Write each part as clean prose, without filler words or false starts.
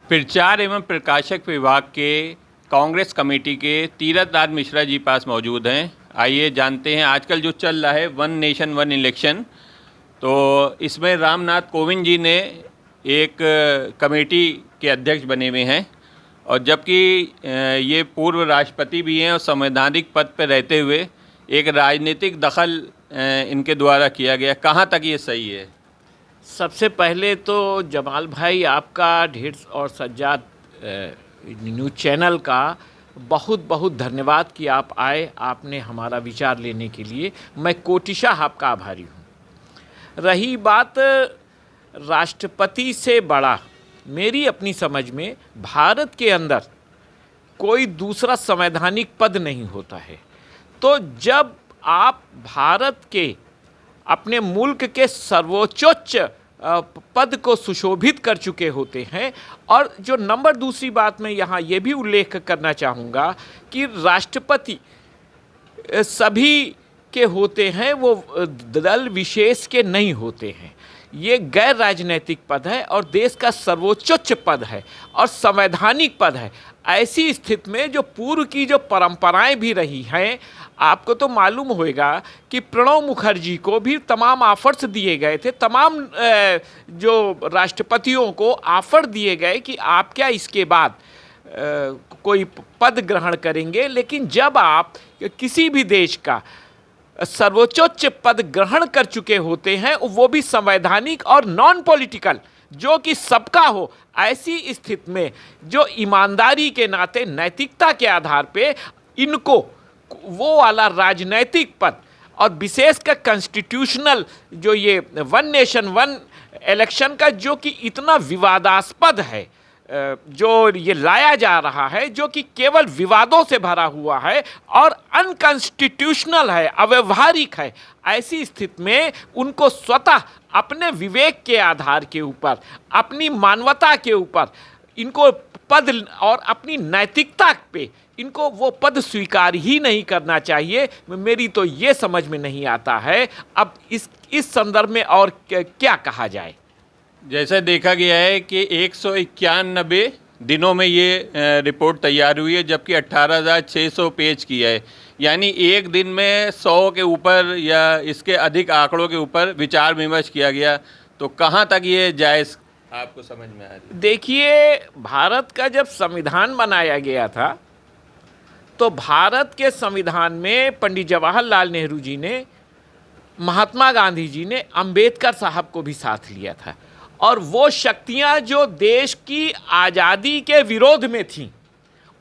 प्रचार एवं प्रकाशक विभाग के कांग्रेस कमेटी के तीरथ मिश्रा जी पास मौजूद हैं। आइए जानते हैं आजकल जो चल रहा है वन नेशन वन इलेक्शन। तो इसमें रामनाथ कोविंद जी ने एक कमेटी के अध्यक्ष बने हुए हैं और जबकि ये पूर्व राष्ट्रपति भी हैं और संवैधानिक पद पर रहते हुए एक राजनीतिक दखल इनके द्वारा किया गया। कहाँ तक ये सही है? सबसे पहले तो जमाल भाई आपका ढेर और सज्जाद न्यूज़ चैनल का बहुत बहुत धन्यवाद कि आप आए, आपने हमारा विचार लेने के लिए मैं कोटिशाह आपका आभारी हूँ। रही बात राष्ट्रपति से बड़ा, मेरी अपनी समझ में भारत के अंदर कोई दूसरा संवैधानिक पद नहीं होता है। तो जब आप भारत के अपने मुल्क के सर्वोच्च पद को सुशोभित कर चुके होते हैं, और जो नंबर दूसरी बात मैं यहाँ ये भी उल्लेख करना चाहूँगा कि राष्ट्रपति सभी के होते हैं, वो दल विशेष के नहीं होते हैं। ये गैर राजनीतिक पद है और देश का सर्वोच्च पद है और संवैधानिक पद है। ऐसी स्थिति में जो पूर्व की जो परंपराएं भी रही हैं, आपको तो मालूम होगा कि प्रणब मुखर्जी को भी तमाम ऑफर्स दिए गए थे, तमाम जो राष्ट्रपतियों को ऑफर दिए गए कि आप क्या इसके बाद कोई पद ग्रहण करेंगे। लेकिन जब आप किसी भी देश का सर्वोच्च पद ग्रहण कर चुके होते हैं, वो भी संवैधानिक और नॉन पॉलिटिकल, जो कि सबका हो, ऐसी स्थिति में जो ईमानदारी के नाते नैतिकता के आधार पे इनको वो वाला राजनैतिक पद और विशेषकर कॉन्स्टिट्यूशनल जो ये वन नेशन वन इलेक्शन का जो कि इतना विवादास्पद है, जो ये लाया जा रहा है, जो कि केवल विवादों से भरा हुआ है और अनकॉन्स्टिट्यूशनल है, अव्यवहारिक है, ऐसी स्थिति में उनको स्वतः अपने विवेक के आधार के ऊपर, अपनी मानवता के ऊपर इनको पद और अपनी नैतिकता पे इनको वो पद स्वीकार ही नहीं करना चाहिए। मेरी तो ये समझ में नहीं आता है अब इस संदर्भ में और क्या कहा जाए। जैसा देखा गया है कि 191 दिनों में ये रिपोर्ट तैयार हुई है, जबकि 18,600 पेज की है। यानी एक दिन में 100 के ऊपर या इसके अधिक आंकड़ों के ऊपर विचार विमर्श किया गया। तो कहाँ तक ये जायज़ आपको समझ में आ रही है? देखिए, भारत का जब संविधान बनाया गया था तो भारत के संविधान में पंडित जवाहरलाल नेहरू जी ने, महात्मा गांधी जी ने, अंबेडकर साहब को भी साथ लिया था और वो शक्तियां जो देश की आज़ादी के विरोध में थीं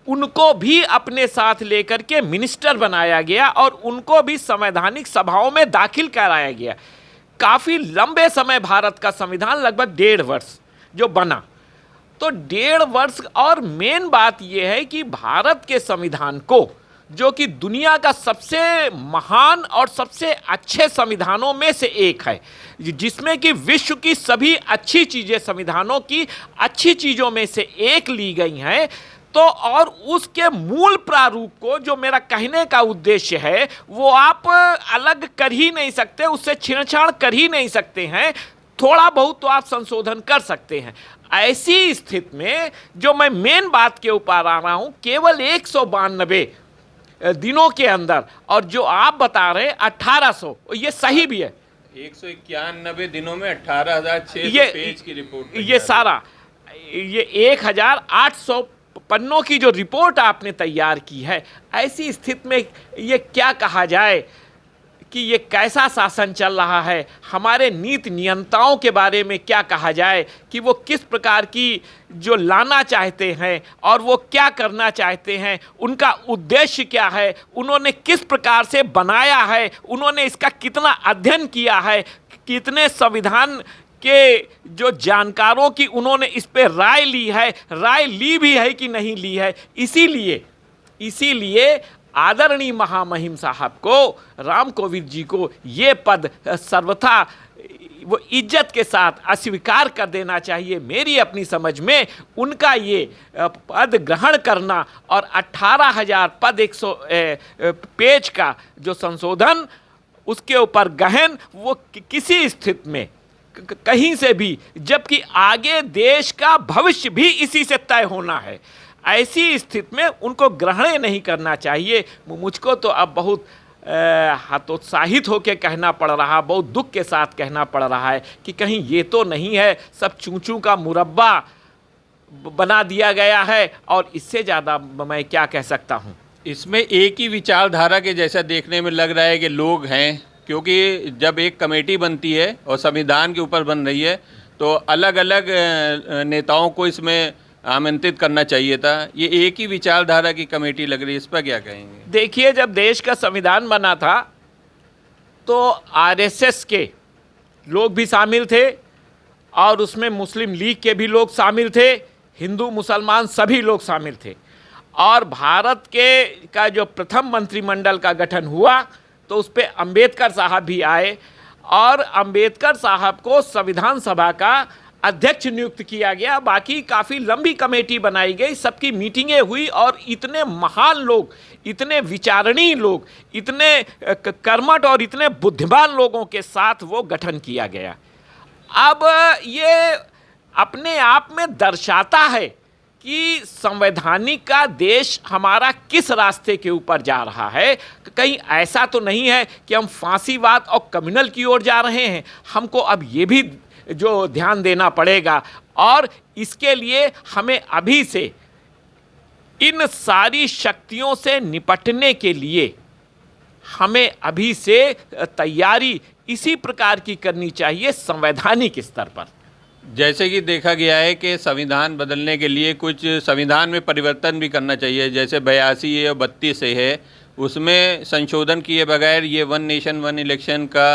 उनको भी अपने साथ लेकर के मिनिस्टर बनाया गया और उनको भी संवैधानिक सभाओं में दाखिल कराया गया। काफ़ी लंबे समय भारत का संविधान, लगभग 1.5 वर्ष जो बना, तो 1.5 वर्ष। और मेन बात यह है कि भारत के संविधान को, जो कि दुनिया का सबसे महान और सबसे अच्छे संविधानों में से एक है, जिसमें कि विश्व की सभी अच्छी चीज़ें, संविधानों की अच्छी चीज़ों में से एक ली गई हैं, तो और उसके मूल प्रारूप को, जो मेरा कहने का उद्देश्य है, वो आप अलग कर ही नहीं सकते, उससे छेड़छाड़ कर ही नहीं सकते हैं। थोड़ा बहुत तो आप संशोधन कर सकते हैं। ऐसी स्थिति में जो मैं मेन बात के ऊपर आ रहा हूँ, केवल 192 दिनों के अंदर, और जो आप बता रहे 1800, ये सही भी है। 191 दिनों में 18,600 पेज की रिपोर्ट, ये सारा, ये 1,800 पन्नों की जो रिपोर्ट आपने तैयार की है, ऐसी स्थिति में ये क्या कहा जाए कि ये कैसा शासन चल रहा है। हमारे नीति नियंताओं के बारे में क्या कहा जाए कि वो किस प्रकार की जो लाना चाहते हैं और वो क्या करना चाहते हैं, उनका उद्देश्य क्या है, उन्होंने किस प्रकार से बनाया है, उन्होंने इसका कितना अध्ययन किया है, कितने संविधान के जो जानकारों की उन्होंने इस पर राय ली है, राय ली भी है कि नहीं ली है। इसीलिए आदरणीय महामहिम साहब को, राम कोविंद जी को, ये पद सर्वथा वो इज्जत के साथ अस्वीकार कर देना चाहिए। मेरी अपनी समझ में उनका ये पद ग्रहण करना और 18,000 पद 100 पेज का जो संशोधन उसके ऊपर गहन, वो किसी स्थिति में कहीं से भी, जबकि आगे देश का भविष्य भी इसी से तय होना है। ऐसी स्थिति में उनको ग्रहण नहीं करना चाहिए। मुझको तो अब बहुत हतोत्साहित होकर कहना पड़ रहा, बहुत दुख के साथ कहना पड़ रहा है कि कहीं ये तो नहीं है सब चूचू का मुरब्बा बना दिया गया है, और इससे ज़्यादा मैं क्या कह सकता हूँ। इसमें एक ही विचारधारा के जैसा देखने में लग रहा है कि लोग हैं, क्योंकि जब एक कमेटी बनती है और संविधान के ऊपर बन रही है तो अलग अलग नेताओं को इसमें आमंत्रित करना चाहिए था। ये एक ही विचारधारा की कमेटी लग रही है, इस पर क्या कहेंगे? देखिए, जब देश का संविधान बना था तो आरएसएस के लोग भी शामिल थे और उसमें मुस्लिम लीग के भी लोग शामिल थे, हिंदू मुसलमान सभी लोग शामिल थे। और भारत के का जो प्रथम मंत्रिमंडल का गठन हुआ तो उस पर अंबेडकर साहब भी आए और अंबेडकर साहब को संविधान सभा का अध्यक्ष नियुक्त किया गया। बाकी काफ़ी लंबी कमेटी बनाई गई, सबकी मीटिंगें हुई और इतने महान लोग, इतने विचारणीय लोग, इतने कर्मठ और इतने बुद्धिमान लोगों के साथ वो गठन किया गया। अब ये अपने आप में दर्शाता है कि संवैधानिक का देश हमारा किस रास्ते के ऊपर जा रहा है। कहीं ऐसा तो नहीं है कि हम फांसीवाद और कम्युनल की ओर जा रहे हैं। हमको अब ये भी जो ध्यान देना पड़ेगा और इसके लिए हमें अभी से इन सारी शक्तियों से निपटने के लिए हमें अभी से तैयारी इसी प्रकार की करनी चाहिए संवैधानिक स्तर पर। जैसे कि देखा गया है कि संविधान बदलने के लिए कुछ संविधान में परिवर्तन भी करना चाहिए, जैसे 82 है और 32 है, उसमें संशोधन किए बगैर ये वन नेशन वन इलेक्शन का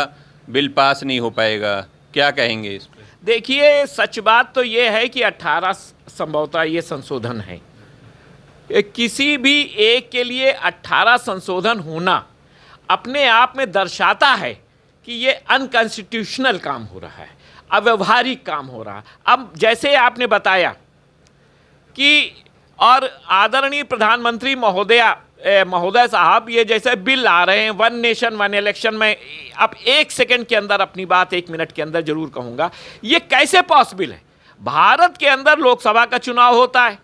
बिल पास नहीं हो पाएगा। क्या कहेंगे इस पर? देखिए, सच बात तो ये है कि 18 संभवतः ये संशोधन है। किसी भी एक के लिए 18 संशोधन होना अपने आप में दर्शाता है कि ये अनकॉन्स्टिट्यूशनल काम हो रहा है, अव्यवहारिक काम हो रहा। अब जैसे आपने बताया कि और आदरणीय प्रधानमंत्री महोदय साहब ये जैसे बिल आ रहे हैं वन नेशन वन इलेक्शन में, अब 1 सेकंड के अंदर अपनी बात 1 मिनट के अंदर जरूर कहूँगा, ये कैसे पॉसिबल है? भारत के अंदर लोकसभा का चुनाव होता है,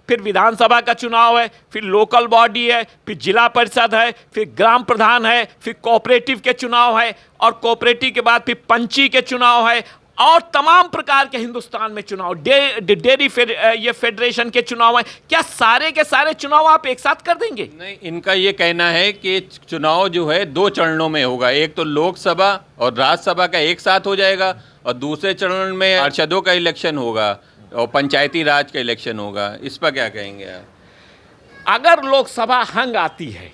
फिर विधानसभा का चुनाव है, फिर लोकल बॉडी है, फिर जिला परिषद है, फिर ग्राम प्रधान है, फिर कोऑपरेटिव के चुनाव है, और कोऑपरेटिव के बाद फिर पंची के चुनाव है, और तमाम प्रकार के हिंदुस्तान में चुनाव, डेयरी ये फेडरेशन के चुनाव है। क्या सारे के सारे चुनाव आप एक साथ कर देंगे? नहीं, इनका ये कहना है कि चुनाव जो है 2 चरणों में होगा, एक तो लोकसभा और राज्यसभा का एक साथ हो जाएगा और दूसरे चरण में पार्षदों का इलेक्शन होगा और पंचायती राज का इलेक्शन होगा। इस पर क्या कहेंगे आप? अगर लोकसभा हंग आती है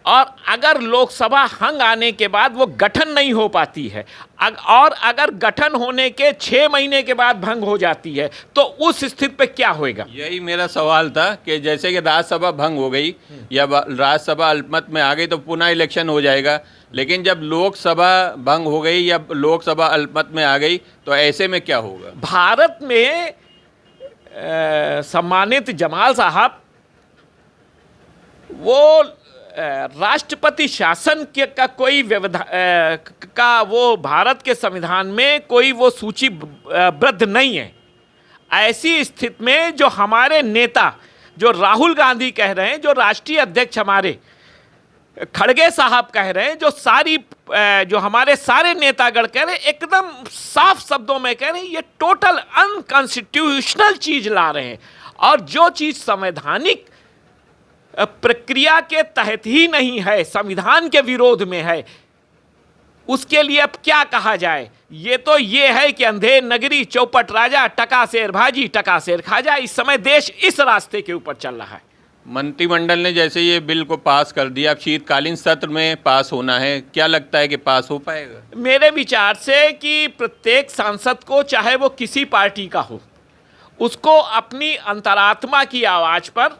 और अगर लोकसभा हंग आने के बाद वो गठन नहीं हो पाती है और अगर गठन होने के 6 महीने के बाद भंग हो जाती है तो उस स्थिति पे क्या होएगा? यही मेरा सवाल था कि जैसे कि राज्यसभा भंग हो गई या राज्यसभा अल्पमत में आ गई तो पुनः इलेक्शन हो जाएगा, लेकिन जब लोकसभा भंग हो गई या लोकसभा अल्पमत में आ गई तो ऐसे में क्या होगा? भारत में सम्मानित जमाल साहब वो राष्ट्रपति शासन के का कोई का वो भारत के संविधान में कोई वो सूचीबद्ध नहीं है। ऐसी स्थिति में जो हमारे नेता जो राहुल गांधी कह रहे हैं, जो राष्ट्रीय अध्यक्ष हमारे खड़गे साहब कह रहे हैं, जो हमारे सारे नेतागण कह रहे हैं, एकदम साफ शब्दों में कह रहे हैं, ये टोटल अनकॉन्स्टिट्यूशनल चीज ला रहे हैं और जो चीज संवैधानिक प्रक्रिया के तहत ही नहीं है, संविधान के विरोध में है, उसके लिए अब क्या कहा जाए? ये है कि अंधेर नगरी चौपट राजा, टका शेर भाजी टका शेर खा जाए। इस समय देश इस रास्ते के ऊपर चल रहा है। मंत्रिमंडल ने जैसे ये बिल को पास कर दिया, अब शीतकालीन सत्र में पास होना है, क्या लगता है कि पास हो पाएगा? मेरे विचार से कि प्रत्येक सांसद को, चाहे वो किसी पार्टी का हो, उसको अपनी अंतरात्मा की आवाज पर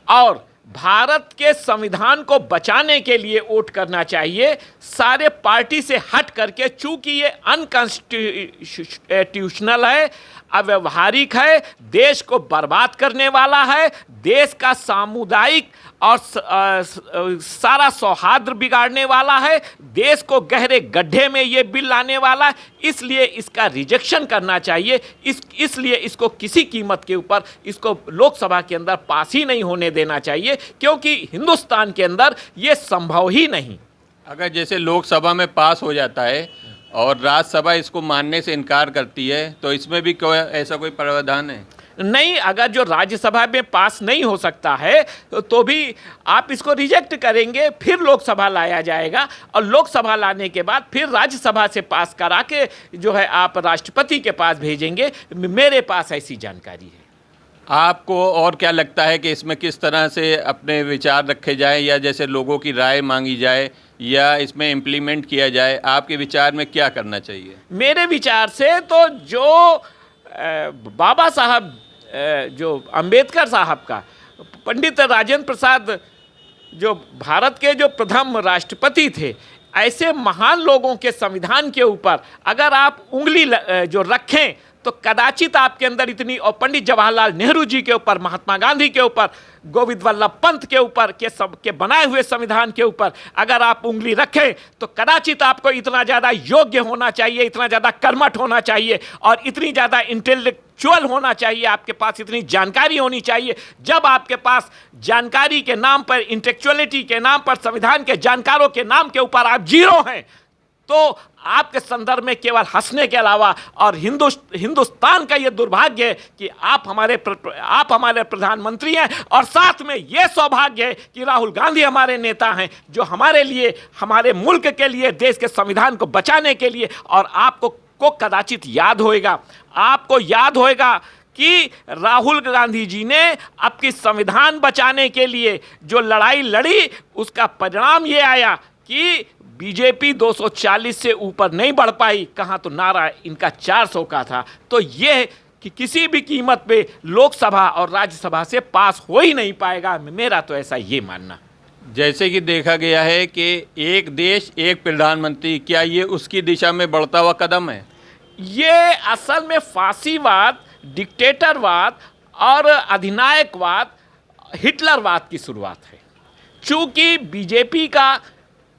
और भारत के संविधान को बचाने के लिए वोट करना चाहिए, सारे पार्टी से हट करके। चूंकि ये अनकॉन्स्टिट्यूशनल है, अव्यवहारिक है, देश को बर्बाद करने वाला है, देश का सामुदायिक और सारा सौहार्द बिगाड़ने वाला है, देश को गहरे गड्ढे में ये बिल लाने वाला है, इसलिए इसका रिजेक्शन करना चाहिए। इसलिए इसको किसी कीमत के ऊपर इसको लोकसभा के अंदर पास ही नहीं होने देना चाहिए, क्योंकि हिंदुस्तान के अंदर ये संभव ही नहीं। अगर जैसे लोकसभा में पास हो जाता है और राज्यसभा इसको मानने से इनकार करती है, तो इसमें भी कोई ऐसा कोई प्रावधान है? नहीं, अगर जो राज्यसभा में पास नहीं हो सकता है तो भी आप इसको रिजेक्ट करेंगे, फिर लोकसभा लाया जाएगा और लोकसभा लाने के बाद फिर राज्यसभा से पास करा के जो है आप राष्ट्रपति के पास भेजेंगे। मेरे पास ऐसी जानकारी है। आपको और क्या लगता है कि इसमें किस तरह से अपने विचार रखे जाएं, या जैसे लोगों की राय मांगी जाए, या इसमें इम्प्लीमेंट किया जाए? आपके विचार में क्या करना चाहिए? मेरे विचार से तो जो बाबा साहब जो अंबेडकर साहब का, पंडित राजेंद्र प्रसाद जो भारत के जो प्रथम राष्ट्रपति थे, ऐसे महान लोगों के संविधान के ऊपर अगर आप उंगली जो रखें तो कदाचित आपके अंदर इतनी, और पंडित जवाहरलाल नेहरू जी के ऊपर, महात्मा गांधी के ऊपर, गोविंद वल्लभ पंत के ऊपर के बनाए हुए संविधान के ऊपर अगर आप उंगली रखें तो कदाचित आपको इतना ज़्यादा योग्य होना चाहिए, इतना ज़्यादा कर्मठ होना चाहिए और इतनी ज़्यादा इंटेलेक्चुअल होना चाहिए, आपके पास इतनी जानकारी होनी चाहिए। जब आपके पास जानकारी के नाम पर, इंटेलेक्चुअलिटी के नाम पर, संविधान के जानकारों के नाम के ऊपर आप जीरो हैं, तो आपके संदर्भ में केवल हंसने के अलावा, और हिंदुस्तान का यह दुर्भाग्य है कि आप हमारे प्रधानमंत्री हैं, और साथ में यह सौभाग्य है कि राहुल गांधी हमारे नेता हैं जो हमारे लिए, हमारे मुल्क के लिए, देश के संविधान को बचाने के लिए। और आपको कदाचित याद होएगा, आपको याद होएगा कि राहुल गांधी जी ने आपकी संविधान बचाने के लिए जो लड़ाई लड़ी, उसका परिणाम ये आया कि बीजेपी 240 से ऊपर नहीं बढ़ पाई, कहाँ तो नारा इनका 400 का था। तो ये कि किसी भी कीमत पे लोकसभा और राज्यसभा से पास हो ही नहीं पाएगा, मेरा तो ऐसा ये मानना। जैसे कि देखा गया है कि एक देश एक प्रधानमंत्री, क्या ये उसकी दिशा में बढ़ता हुआ कदम है? ये असल में फांसीवाद, डिक्टेटरवाद और अधिनायकवाद, हिटलरवाद की शुरुआत है। चूंकि बीजेपी का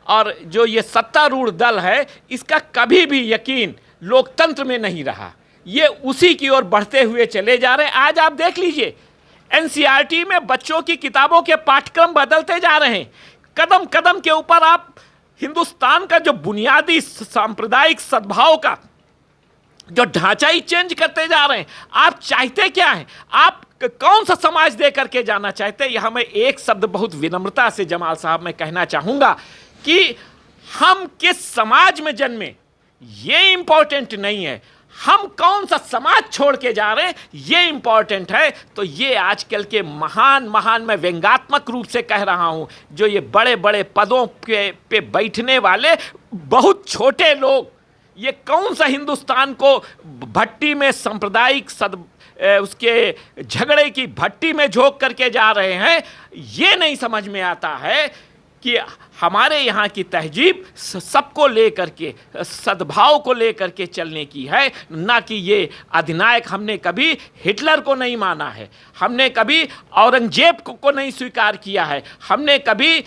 और जो ये सत्तारूढ़ दल है, इसका कभी भी यकीन लोकतंत्र में नहीं रहा, ये उसी की ओर बढ़ते हुए चले जा रहे हैं। आज आप देख लीजिए, एनसीईआरटी में बच्चों की किताबों के पाठ्यक्रम बदलते जा रहे हैं। कदम कदम के ऊपर आप हिंदुस्तान का जो बुनियादी सांप्रदायिक सद्भाव का जो ढांचा ही चेंज करते जा रहे हैं। आप चाहते क्या हैं? आप कौन सा समाज दे करके जाना चाहते हैं? यहां मैं एक शब्द बहुत विनम्रता से जमाल साहब मैं कहना चाहूंगा कि हम किस समाज में जन्मे ये इंपॉर्टेंट नहीं है, हम कौन सा समाज छोड़ के जा रहे हैं ये इंपॉर्टेंट है। तो ये आजकल के महान मैं व्यंग्यात्मक रूप से कह रहा हूं, जो ये बड़े बड़े पदों पे बैठने वाले बहुत छोटे लोग, ये कौन सा हिंदुस्तान को भट्टी में सांप्रदायिक उसके झगड़े की भट्टी में झोंक करके जा रहे हैं, ये नहीं समझ में आता है कि हमारे यहाँ की तहजीब सबको लेकर के, सद्भाव को लेकर के चलने की है, ना कि ये अधिनायक। हमने कभी हिटलर को नहीं माना है, हमने कभी औरंगजेब को नहीं स्वीकार किया है, हमने कभी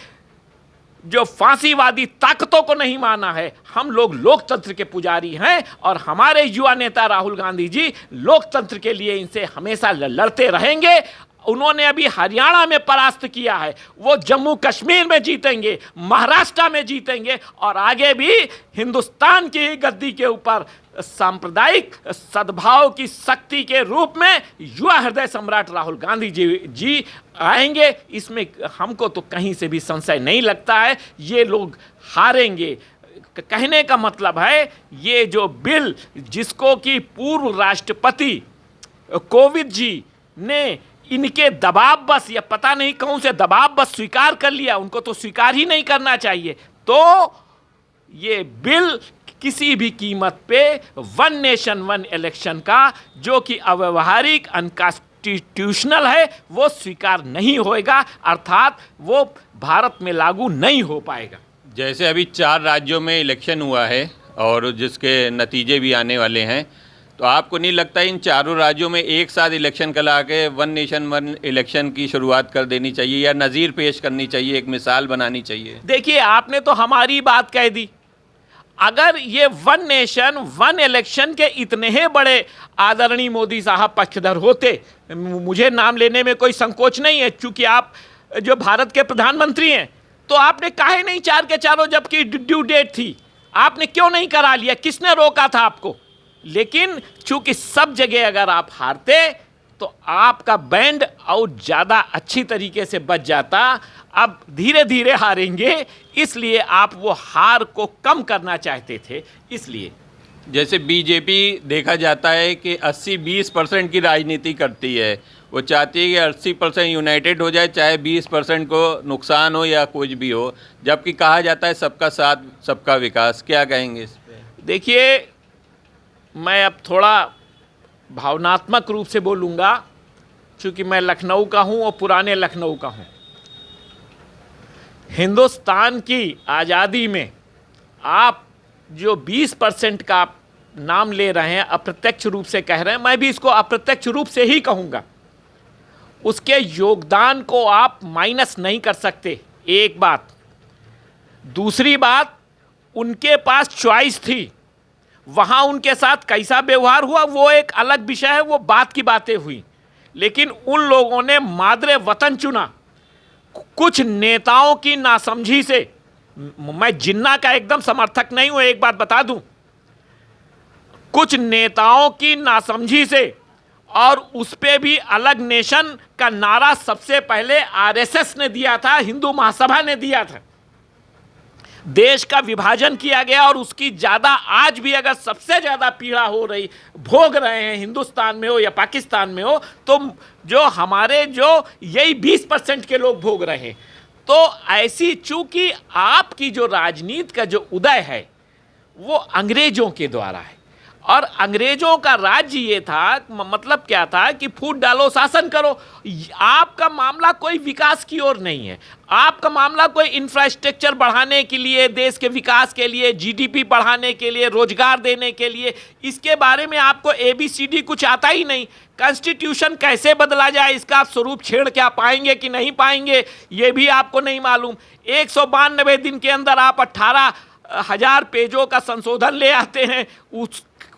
जो फांसीवादी ताकतों को नहीं माना है। हम लोग लोकतंत्र के पुजारी हैं और हमारे युवा नेता राहुल गांधी जी लोकतंत्र के लिए इनसे हमेशा लड़ते रहेंगे। उन्होंने अभी हरियाणा में परास्त किया है, वो जम्मू कश्मीर में जीतेंगे, महाराष्ट्र में जीतेंगे और आगे भी हिंदुस्तान की गद्दी के ऊपर सांप्रदायिक सद्भाव की शक्ति के रूप में युवा हृदय सम्राट राहुल गांधी जी आएंगे। इसमें हमको तो कहीं से भी संशय नहीं लगता है, ये लोग हारेंगे। कहने का मतलब है ये जो बिल जिसको कि पूर्व राष्ट्रपति कोविंद जी ने इनके दबाव बस या पता नहीं कौन से दबाव बस स्वीकार कर लिया, उनको तो स्वीकार ही नहीं करना चाहिए। तो ये बिल किसी भी कीमत पे वन नेशन वन इलेक्शन का, जो कि अव्यवहारिक, अनकॉन्स्टिट्यूशनल है वो स्वीकार नहीं होएगा, अर्थात वो भारत में लागू नहीं हो पाएगा। जैसे अभी 4 राज्यों में इलेक्शन हुआ है और जिसके नतीजे भी आने वाले हैं, तो आपको नहीं लगता इन चारों राज्यों में एक साथ इलेक्शन करा के वन नेशन वन इलेक्शन की शुरुआत कर देनी चाहिए या नज़ीर पेश करनी चाहिए, एक मिसाल बनानी चाहिए? देखिए, आपने तो हमारी बात कह दी। अगर ये वन नेशन वन इलेक्शन के इतने ही बड़े आदरणीय मोदी साहब पक्षधर होते, मुझे नाम लेने में कोई संकोच नहीं है, चूंकि आप जो भारत के प्रधानमंत्री हैं, तो आपने काहे नहीं 4 के चारों, जबकि ड्यू डेट थी, आपने क्यों नहीं करा लिया? किसने रोका था आपको? लेकिन चूंकि सब जगह अगर आप हारते तो आपका बैंड और ज़्यादा अच्छी तरीके से बच जाता। अब धीरे धीरे हारेंगे, इसलिए आप वो हार को कम करना चाहते थे। इसलिए जैसे बीजेपी देखा जाता है कि 80-20% की राजनीति करती है, वो चाहती है कि 80% यूनाइटेड हो जाए, चाहे 20% को नुकसान हो या कुछ भी हो, जबकि कहा जाता है सबका साथ सबका विकास। क्या कहेंगे इस पे? देखिए, मैं अब थोड़ा भावनात्मक रूप से बोलूँगा, क्योंकि मैं लखनऊ का हूँ और पुराने लखनऊ का हूँ। हिंदुस्तान की आज़ादी में आप जो 20% का नाम ले रहे हैं, अप्रत्यक्ष रूप से कह रहे हैं, मैं भी इसको अप्रत्यक्ष रूप से ही कहूँगा, उसके योगदान को आप माइनस नहीं कर सकते, एक बात। दूसरी बात, उनके पास चॉइस थी, वहाँ उनके साथ कैसा व्यवहार हुआ वो एक अलग विषय है, वो बात की बातें हुई, लेकिन उन लोगों ने मादरे वतन चुना। कुछ नेताओं की नासमझी से, मैं जिन्ना का एकदम समर्थक नहीं हूँ, एक बात बता दूं, कुछ नेताओं की नासमझी से, और उस पे भी अलग नेशन का नारा सबसे पहले आरएसएस ने दिया था, हिंदू महासभा ने दिया था। देश का विभाजन किया गया और उसकी ज़्यादा आज भी अगर सबसे ज़्यादा पीड़ा हो रही भोग रहे हैं हिंदुस्तान में हो या पाकिस्तान में हो, तो जो हमारे जो यही 20% के लोग भोग रहे हैं। तो ऐसी, चूंकि आपकी जो राजनीति का जो उदय है वो अंग्रेजों के द्वारा है, और अंग्रेजों का राज्य ये था, मतलब क्या था कि फूट डालो शासन करो। आपका मामला कोई विकास की ओर नहीं है, आपका मामला कोई इंफ्रास्ट्रक्चर बढ़ाने के लिए, देश के विकास के लिए, जीडीपी बढ़ाने के लिए, रोजगार देने के लिए, इसके बारे में आपको ABCD कुछ आता ही नहीं। कॉन्स्टिट्यूशन कैसे बदला जाए इसका आप स्वरूप छेड़ क्या पाएंगे कि नहीं पाएंगे ये भी आपको नहीं मालूम। 192 दिन के अंदर आप 18,000 पेजों का संशोधन ले आते हैं।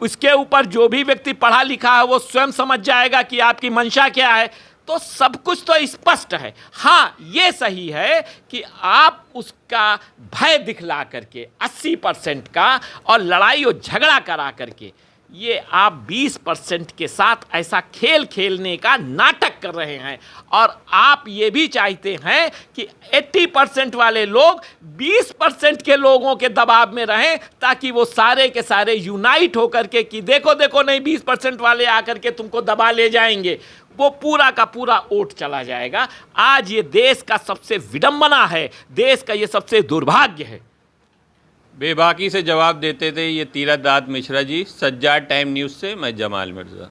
उसके ऊपर जो भी व्यक्ति पढ़ा लिखा है वो स्वयं समझ जाएगा कि आपकी मंशा क्या है। तो सब कुछ तो स्पष्ट है। हाँ, ये सही है कि आप उसका भय दिखला करके 80% का और लड़ाई और झगड़ा करा करके ये आप 20% के साथ ऐसा खेल खेलने का नाटक कर रहे हैं, और आप ये भी चाहते हैं कि 80% वाले लोग 20% के लोगों के दबाव में रहें, ताकि वो सारे के सारे यूनाइट होकर के कि देखो देखो नहीं 20% वाले आकर के तुमको दबा ले जाएंगे, वो पूरा का पूरा वोट चला जाएगा। आज ये देश का सबसे विडंबना है, देश का ये सबसे दुर्भाग्य है। बेबाकी से जवाब देते थे ये तीरथ दास मिश्रा जी। सज्जाद टाइम न्यूज़ से मैं जमाल मिर्ज़ा।